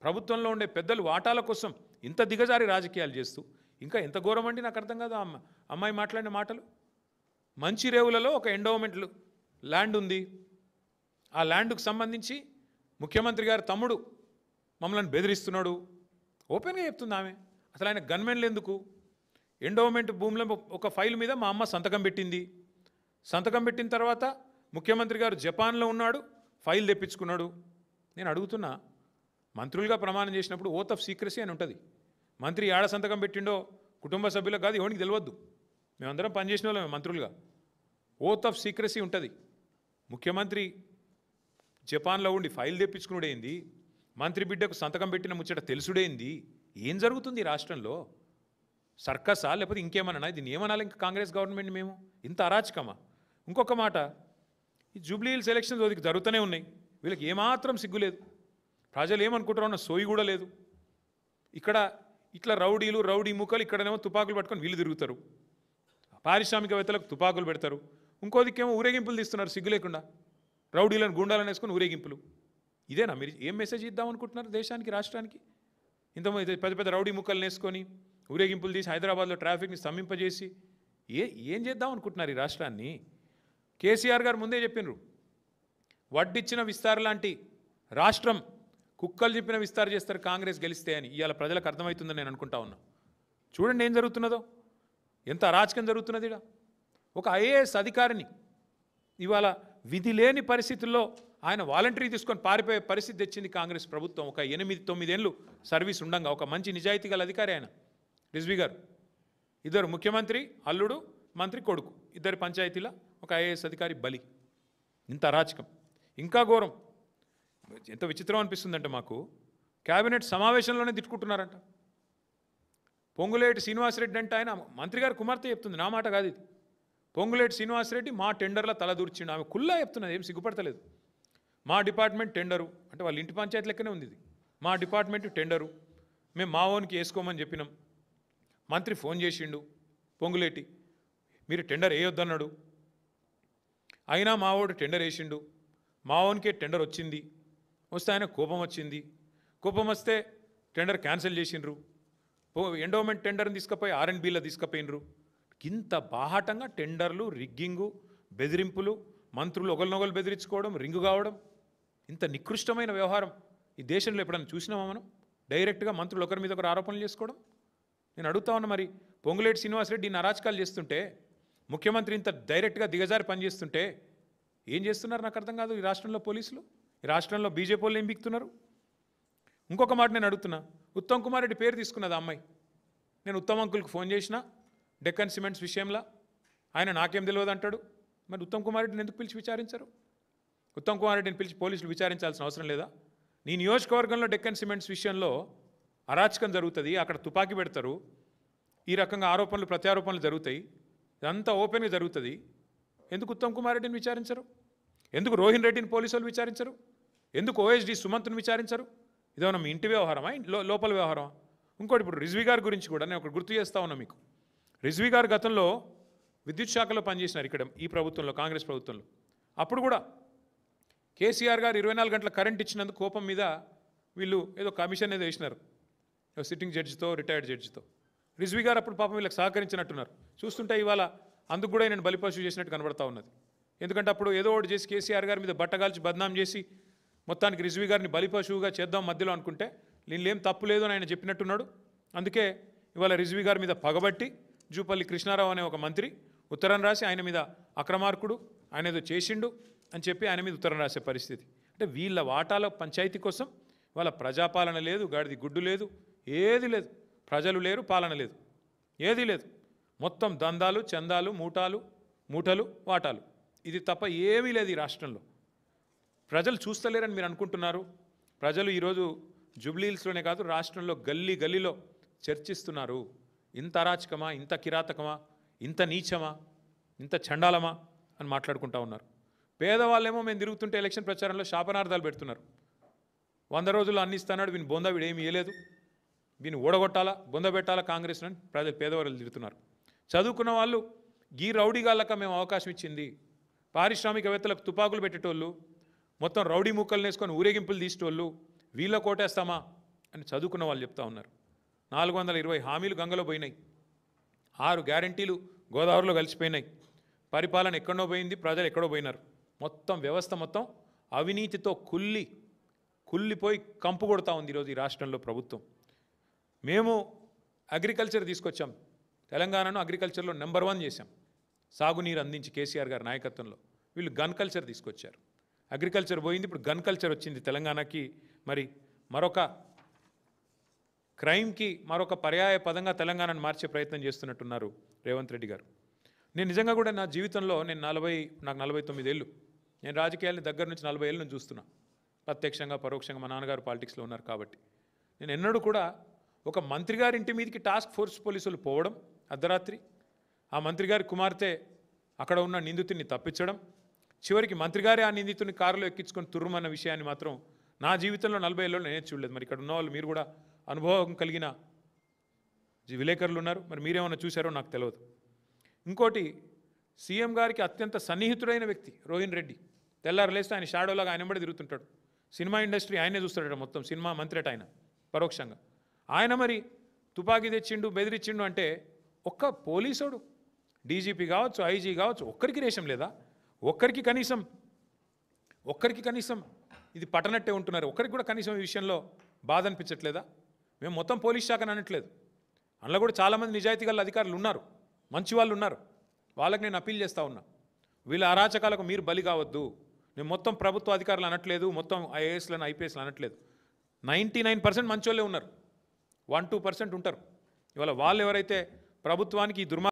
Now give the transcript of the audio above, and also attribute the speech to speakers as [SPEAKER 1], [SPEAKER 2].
[SPEAKER 1] ప్రభుత్వంలో ఉండే పెద్దలు వాటాల కోసం ఇంత దిగజారి రాజకీయాలు చేస్తూ ఇంకా ఎంత ఘోరం అండి నాకు అర్థం కాదు అమ్మాయి మాట్లాడిన మాటలు. మంచి రేవులలో ఒక ఎండోమెంట్ ల్యాండ్ ఉంది. ఆ ల్యాండ్కు సంబంధించి ముఖ్యమంత్రి గారు తమ్ముడు మమ్మల్ని బెదిరిస్తున్నాడు ఓపెన్గా చెప్తుంది ఆమె. అసలు ఆయన గన్మెన్లు ఎందుకు? ఎండోమెంట్ భూమిలో ఒక ఫైల్ మీద మా అమ్మ సంతకం పెట్టింది. సంతకం పెట్టిన తర్వాత ముఖ్యమంత్రి గారు జపాన్లో ఉన్నాడు, ఫైల్ తెప్పించుకున్నాడు. నేను అడుగుతున్నా, మంత్రులుగా ప్రమాణం చేసినప్పుడు ఓత్ ఆఫ్ సీక్రసీ అని ఉంటుంది. మంత్రి ఏడ సంతకం పెట్టిండో కుటుంబ సభ్యులకు కాదు ఎవరికి తెలియద్దు. మేమందరం పనిచేసిన వాళ్ళమే మంత్రులుగా. ఓత్ ఆఫ్ సీక్రసీ ఉంటుంది. ముఖ్యమంత్రి జపాన్లో ఉండి ఫైల్ తెప్పించుకున్నాడేంది, మంత్రి బిడ్డకు సంతకం పెట్టిన ముచ్చట తెలుసుడేంది? ఏం జరుగుతుంది రాష్ట్రంలో? సర్కసా లేకపోతే ఇంకేమన్నా? దీన్ని ఏమనాలి ఇంకా కాంగ్రెస్ గవర్నమెంట్? మేము ఇంత అరాచకమా? ఇంకొక మాట, ఈ జూబ్లీ హిల్స్ ఎలక్షన్స్ ఓదికి జరుగుతూనే ఉన్నాయి. వీళ్ళకి ఏమాత్రం సిగ్గులేదు. ప్రజలు ఏమనుకుంటారో అన్న సోయి కూడా లేదు. ఇక్కడ ఇట్లా రౌడీ ముక్కలు ఇక్కడనేమో తుపాకులు పట్టుకొని వీళ్ళు తిరుగుతారు. పారిశ్రామికవేత్తలకు తుపాకులు పెడతారు. ఇంకో దిక్కేమో ఊరేగింపులు తీస్తున్నారు సిగ్గు లేకుండా. రౌడీలను గుండాలను వేసుకొని ఊరేగింపులు. ఇదేనా మీరు ఏం మెసేజ్ ఇద్దాం అనుకుంటున్నారు దేశానికి, రాష్ట్రానికి? ఇంతమంది పెద్ద పెద్ద రౌడీ ముక్కలను వేసుకొని ఊరేగింపులు తీసి హైదరాబాద్లో ట్రాఫిక్ని స్తంభింపజేసి ఏం చేద్దాం అనుకుంటున్నారు ఈ రాష్ట్రాన్ని? కేసీఆర్ గారు ముందే చెప్పినారు, వడ్డిచ్చిన విస్తార్ లాంటి రాష్ట్రం కుక్కలు చెప్పిన విస్తార్ చేస్తారు కాంగ్రెస్ గెలిస్తే అని. ఇవాళ ప్రజలకు అర్థమవుతుందని నేను అనుకుంటా ఉన్నా. చూడండి ఏం జరుగుతున్నదో, ఎంత అరాచకం జరుగుతున్నది. ఒక ఐఏఎస్ అధికారిని ఇవాళ విధి లేని పరిస్థితుల్లో ఆయన వాలంటరీ తీసుకొని పారిపోయే పరిస్థితి తెచ్చింది కాంగ్రెస్ ప్రభుత్వం. ఒక 8-9 ఏళ్ళు సర్వీస్ ఉండంగా ఒక మంచి నిజాయితీ గల అధికారి ఆయన రిజ్వీ గారు. ఇద్దరు ముఖ్యమంత్రి అల్లుడు, మంత్రి కొడుకు, ఇద్దరు పంచాయతీల ఒక ఐఏఎస్ అధికారి బలి. ఇంత అరాచకం. ఇంకా ఘోరం. ఎంత విచిత్రం అనిపిస్తుందంటే మాకు, క్యాబినెట్ సమావేశంలోనే తిట్టుకుంటున్నారంట. పొంగులేటి శ్రీనివాసరెడ్డి అంటే ఆయన మంత్రి గారు కుమార్తె చెప్తుంది, నా మాట కాదు ఇది. పొంగులేటి శ్రీనివాసరెడ్డి మా టెండర్ల తలదూర్చిండు. ఆమె కుల్లా చెప్తున్నది, ఏం సిగ్గుపడతలేదు. మా డిపార్ట్మెంట్ టెండరు అంటే వాళ్ళ ఇంటి పంచాయతీ లెక్కనే ఉంది ఇది. మా డిపార్ట్మెంట్ టెండరు, మేము మా ఓన్కి వేసుకోమని చెప్పినాం. మంత్రి ఫోన్ చేసిండు పొంగులేటి, మీరు టెండర్ వేయొద్దన్నాడు. అయినా మా వాడు టెండర్ వేసిండు. మా ఓన్కే టెండర్ వచ్చింది. వస్తే ఆయన కోపం వచ్చింది. కోపం వస్తే టెండర్ క్యాన్సిల్ చేసిండ్రు. ఎండోమెంట్ టెండర్ని తీసుకుపోయి R&Bలో తీసుకుపోయినరు. ఇంత బాహాటంగా టెండర్లు, రిగ్గింగు, బెదిరింపులు, మంత్రులు ఒకరినొకరు బెదిరించుకోవడం, రింగు కావడం, ఇంత నికృష్టమైన వ్యవహారం ఈ దేశంలో ఎప్పుడైనా చూసినామా మనం? డైరెక్ట్గా మంత్రులు ఒకరి మీద ఒకరు ఆరోపణలు చేసుకోవడం. నేను అడుగుతా ఉన్నా, మరి పొంగులేటి శ్రీనివాసరెడ్డి ఇన్ని అరాచకాలు చేస్తుంటే, ముఖ్యమంత్రి ఇంత డైరెక్ట్గా దిగజారి పనిచేస్తుంటే ఏం చేస్తున్నారు నాకు అర్థం కాదు ఈ రాష్ట్రంలో పోలీసులు. ఈ రాష్ట్రంలో బీజేపీ వాళ్ళు ఏం బిక్తున్నారు? ఇంకొక మాట నేను అడుగుతున్నా, ఉత్తమ్ కుమార్ రెడ్డి పేరు తీసుకున్నది అమ్మాయి. నేను ఉత్తమ్ అంకుల్కి ఫోన్ చేసిన డెక్కన్ సిమెంట్స్ విషయంలో, ఆయన నాకేం తెలియదు అంటాడు. మరి ఉత్తమ్ కుమార్ రెడ్డిని ఎందుకు పిలిచి విచారించరు? ఉత్తమ్ కుమార్ రెడ్డిని పిలిచి పోలీసులు విచారించాల్సిన అవసరం లేదా? నీ నియోజకవర్గంలో డెక్కన్ సిమెంట్స్ విషయంలో అరాచకం జరుగుతుంది, అక్కడ తుపాకీ పెడతారు, ఈ రకంగా ఆరోపణలు ప్రత్యారోపణలు జరుగుతాయి, ఇదంతా ఓపెన్గా జరుగుతుంది. ఎందుకు ఉత్తమ్ కుమార్ రెడ్డిని విచారించరు? ఎందుకు రోహిన్ రెడ్డిని పోలీసులు విచారించరు? ఎందుకు OSD సుమంత్ని విచారించరు? ఇదేమన్నా మీ ఇంటి వ్యవహారమా, లోపల వ్యవహారమా? ఇంకోటి, ఇప్పుడు రిజ్వీ గారి గురించి కూడా నేను ఒకటి గుర్తు చేస్తా ఉన్నా మీకు. రిజ్వీ గారు గతంలో విద్యుత్ శాఖలో పనిచేసినారు ఇక్కడ ఈ ప్రభుత్వంలో, కాంగ్రెస్ ప్రభుత్వంలో. అప్పుడు కూడా కేసీఆర్ గారు 24 గంటల కరెంట్ ఇచ్చినందుకు కోపం మీద వీళ్ళు ఏదో కమిషన్ ఏదో వేసినారు, సిట్టింగ్ జడ్జితో, రిటైర్డ్ జడ్జితో. రిజ్వీ గారు అప్పుడు పాపం వీళ్ళకి సహకరించినట్టున్నారు. చూస్తుంటే ఇవాళ అందుకు కూడా నేను బలిపశువు చేసినట్టు కనబడతా ఉన్నది. ఎందుకంటే అప్పుడు ఏదో ఒకటి చేసి కేసీఆర్ గారి మీద బట్టగాల్చి బద్నాం చేసి మొత్తానికి రిజ్వీ గారిని బలిపశువుగా చేద్దాం మధ్యలో అనుకుంటే, వీళ్ళేం తప్పు లేదు అని ఆయన చెప్పినట్టున్నాడు. అందుకే ఇవాళ రిజ్వీ గారి మీద పగబట్టి జూపల్లి కృష్ణారావు అనే ఒక మంత్రి ఉత్తరం రాసి ఆయన మీద అక్రమార్కుడు, ఆయన ఏదో చేసిండు అని చెప్పి ఆయన మీద ఉత్తరం రాసే పరిస్థితి. అంటే వీళ్ళ వాటాల పంచాయతీ కోసం వాళ్ళ ప్రజాపాలన లేదు, గాడిది గుడ్డు లేదు, ఏది లేదు. ప్రజలు లేరు, పాలన లేదు, ఏదీ లేదు. మొత్తం దందాలు, చందాలు, మూటలు, వాటాలు, ఇది తప్ప ఏమీ లేదు ఈ రాష్ట్రంలో. ప్రజలు చూస్తలేరని మీరు అనుకుంటున్నారు. ప్రజలు ఈరోజు జూబ్లీ హిల్స్లోనే కాదు రాష్ట్రంలో గల్లీలో చర్చిస్తున్నారు. ఇంత అరాచకమా, ఇంత కిరాతకమా, ఇంత నీచమా, ఇంత చండాలమా అని మాట్లాడుకుంటా ఉన్నారు. పేదవాళ్ళేమో మేము తిరుగుతుంటే ఎలక్షన్ ప్రచారంలో శాపనార్థాలు పెడుతున్నారు. 100 రోజులు అన్ని ఇస్తున్నాడు, వీని బొంద వీడేమి ఇవ్వలేదు, వీని ఓడగొట్టాలా, బొంద పెట్టాలా కాంగ్రెస్ అని పేదవాళ్ళు తిరుగుతున్నారు. చదువుకున్న వాళ్ళు గీ రౌడీగాళ్ళక మేము అవకాశం ఇచ్చింది, పారిశ్రామికవేత్తలకు తుపాకులు పెట్టేటోళ్ళు, మొత్తం రౌడీ ముక్కలు వేసుకొని ఊరేగింపులు తీసేటోళ్ళు, వీళ్ళ కోటేస్తామా అని చదువుకున్న వాళ్ళు చెప్తా ఉన్నారు. 420 హామీలు గంగలో పోయినాయి, 6 గ్యారంటీలు గోదావరిలో కలిసిపోయినాయి, పరిపాలన ఎక్కడో పోయింది, ప్రజలు ఎక్కడో పోయినారు. మొత్తం వ్యవస్థ మొత్తం అవినీతితో కుళ్ళిపోయి కంపు కొడతా ఉంది ఈరోజు ఈ రాష్ట్రంలో ప్రభుత్వం. మేము అగ్రికల్చర్ తీసుకొచ్చాం, తెలంగాణను అగ్రికల్చర్లో నెంబర్ 1 చేశాం, సాగునీరు అందించి కేసీఆర్ గారి నాయకత్వంలో. వీళ్ళు గన్ కల్చర్ తీసుకొచ్చారు, అగ్రికల్చర్ పోయింది, ఇప్పుడు గన్ కల్చర్ వచ్చింది తెలంగాణకి. మరి మరొక క్రైమ్కి మరొక పర్యాయ పదంగా తెలంగాణను మార్చే ప్రయత్నం చేస్తున్నట్టున్నారు రేవంత్ రెడ్డి గారు. నేను నిజంగా కూడా నా జీవితంలో నాకు 49 ఏళ్ళు, నేను రాజకీయాలని దగ్గర నుంచి 40 ఏళ్ళ నుంచి చూస్తున్నా, ప్రత్యక్షంగా పరోక్షంగా. మా నాన్నగారు పాలిటిక్స్లో ఉన్నారు కాబట్టి నేను ఎన్నడూ కూడా ఒక మంత్రి గారి ఇంటి మీదకి టాస్క్ ఫోర్స్ పోలీసులు పోవడం అర్ధరాత్రి, ఆ మంత్రి గారి కుమార్తె అక్కడ ఉన్న నిందితుడిని తప్పించడం, చివరికి మంత్రి గారే ఆ నిందితుడిని కారులో ఎక్కించుకొని తుర్రుమన్న విషయాన్ని మాత్రం నా జీవితంలో 40 ఏళ్ళలో నేనే చూడలేదు. మరి ఇక్కడ ఉన్న వాళ్ళు మీరు కూడా అనుభవం కలిగిన విలేకరులు ఉన్నారు, మరి మీరేమన్నా చూశారో నాకు తెలియదు. ఇంకోటి, సీఎం గారికి అత్యంత సన్నిహితుడైన వ్యక్తి రోహిన్ రెడ్డి, తెల్లారు లేస్తే ఆయన షాడోలాగా ఆయన వెంబడి తిరుగుతుంటాడు. సినిమా ఇండస్ట్రీ ఆయనే చూస్తాడట, మొత్తం సినిమా మంత్రి అట ఆయన పరోక్షంగా. ఆయన మరి తుపాకీ తెచ్చిండు, బెదిరించిండు అంటే ఒక్క పోలీసుడు, డీజీపీ కావచ్చు, ఐజీ కావచ్చు, ఒక్కరికి రేషం లేదా? ఒక్కరికి కనీసం ఇది పట్టనట్టే ఉంటున్నారు, ఒక్కరికి కూడా కనీసం ఈ విషయంలో బాధ అనిపించట్లేదా? మేము మొత్తం పోలీస్ శాఖను అనట్లేదు, అందులో కూడా చాలామంది నిజాయితీ గల అధికారులు ఉన్నారు, మంచి వాళ్ళు ఉన్నారు, వాళ్ళకి నేను అప్పీల్ చేస్తూ ఉన్నా, వీళ్ళ అరాచకాలకు మీరు బలి కావద్దు. నేను మొత్తం ప్రభుత్వ అధికారులు అనట్లేదు, మొత్తం ఐఏఎస్లను ఐపీఎస్లు అనట్లేదు. 99% మంచి వాళ్ళే ఉన్నారు, 1-2% ఉంటారు. ఇవాళ వాళ్ళు ఎవరైతే ప్రభుత్వానికి ఈ